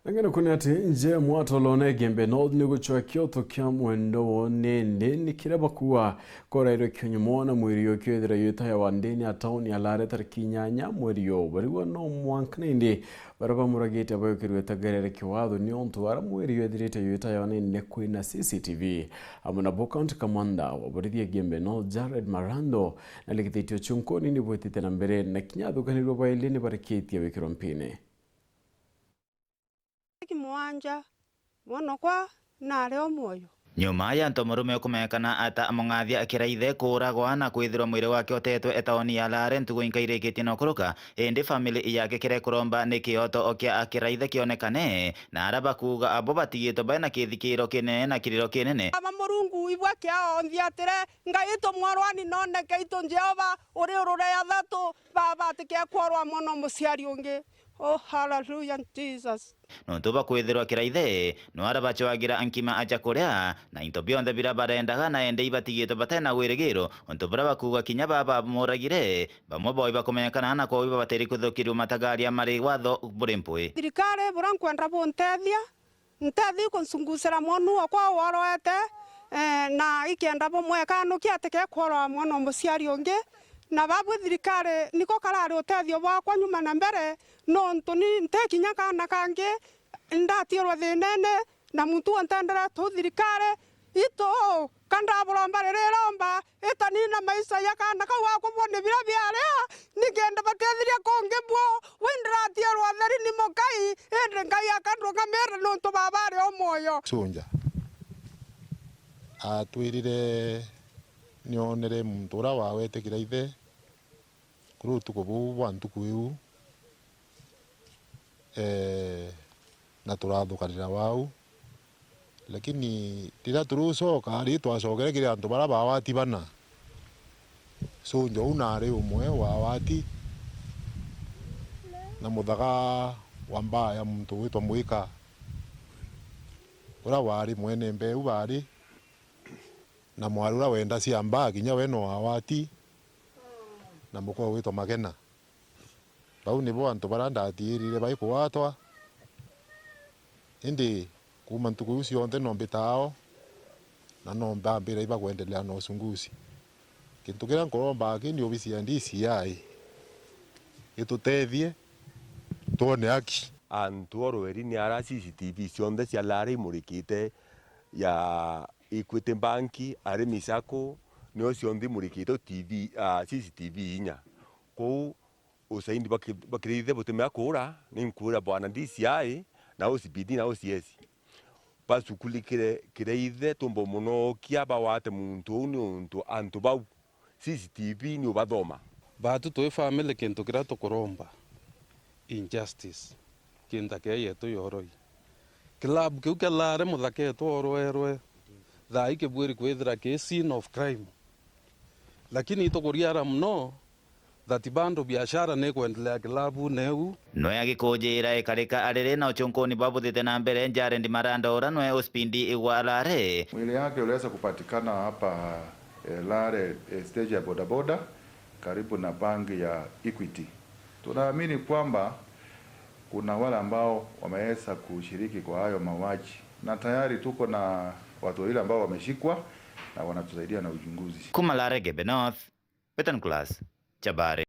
Nangana kunati nje mwatolone gembe North ni guchwa kyoto kya mwendo wonende ni kiraba kuwa korairo kyonyumona mwiriyo kyedira yuta ya wandeni ataoni ya lare tarkinyanya mwiriyo bariwa no mwanknende baraba muragete abayo kirweta garere kiwado ni onto ara mwiriyo direta yuta ya wanene kwina CCTV amuna bokant kamanda wa baridia gembe North Jared Marando na likititio chunkoni ni bwetite na mbere na kinyado kaniro baileni baraketi ya wikirompine Kimwanja mono kwa nare omwoyo nyuma ya ntomurume kumekana ata amongathia akiraithe kuragwa na kwithirwa mwiri wake otetwe etaoni ya Lare ntugu inkaireketie no kuruka indi family yake kire kuromba ni kioto okia akiraithe kionekane na araba kuga abo batigitwo bana kithikiro kinene na kiriro kinene ama murungu ibwa kiao nthiatire ngaito mwarwani none kaito Jehova uri urure ya thatu baba tike kwarwa mono muciari ungi. Oh, hallelujah, Jesus. No tuba kwithirwa kiraithe no araba chwagira ankima acha kuria na into bionde bira barendaga na ende ibatigito batena wirigiro onto braba kuga kinya baba muragire bamwe boy bakomekana na ko bateri kuthukiru matagaria mari watho burempwe Thirikari burankwenda buntethia ntethi kunsungusira monu akwa warwete na ikenda bomwekano kiateke kwora mwana muciari ungi na babu thirikari niko karari utethio bwakwa nyuma na mbere no ntoni ntekinya kana kange ndatirwa thinene na muntu ontendera tu thirikari ito kanda buromba riromba itanina maisha ya kana ka wako bone bira biaria nigenda bakethiria konge bwo windratirwa theri ni mokai ende ngai akandwa ngamera no nto babare omwoyo sunja atwirire nionere muntu ura wawetekira ithe kuri utuko bu bantu kuiu na turathukanira wau lakini tira turucoka ari twacokere kiri antu bara bawati bana sunja unari umwe wawati na muthaga wa mbaya muntu witwa Mwika ura wari mwene mbeu bari na mwarura wenda ciamba kinya we no awati na mukwa witwa Magena bau nibo antu barandatirire bai kuwatwa indi kuma ntuku ucio nte no mbitao na no mbambira iba kuendelea no sungusi kintu kira nkoromba kini obisi ya DCI itutethie tuone haki antu orweri ni ara CCTV cionthe cia Lare imurikite ya Equity Banki ari misako nio cionthi murikite TV CCTV inya kou usaindi bakirithe butemea kura ni nkura bwana DCI na OCPD na OCS basukulikire kireithe tumbo muno kia bawate muntu ni untu antu bau CCTV ni ubathoma batu toi family kintu kira tukuromba injustice kinta ke yetu yoroi club kiu ke Lare muthake tworwerwe thai ke bwiri kwithira ke scene of crime lakini itokuriara mno that bando biashara ne kuendelea kilabu neu no yagikujira ikarika arire na uchunkoni babuthite na mbere Jared Marando ora no ospindi igwa Lare mwili yake uliweza kupatikana hapa Lare stage ya bodaboda karibu na banki ya Equity. Tunaamini kwamba kuna wale ambao wameweza kushiriki kwa hayo mauaji na tayari tuko na watu wale ambao wameshikwa na wanatusaidia na uchunguzi. Kuma Lare Gembe North, Betan Class, Chabare.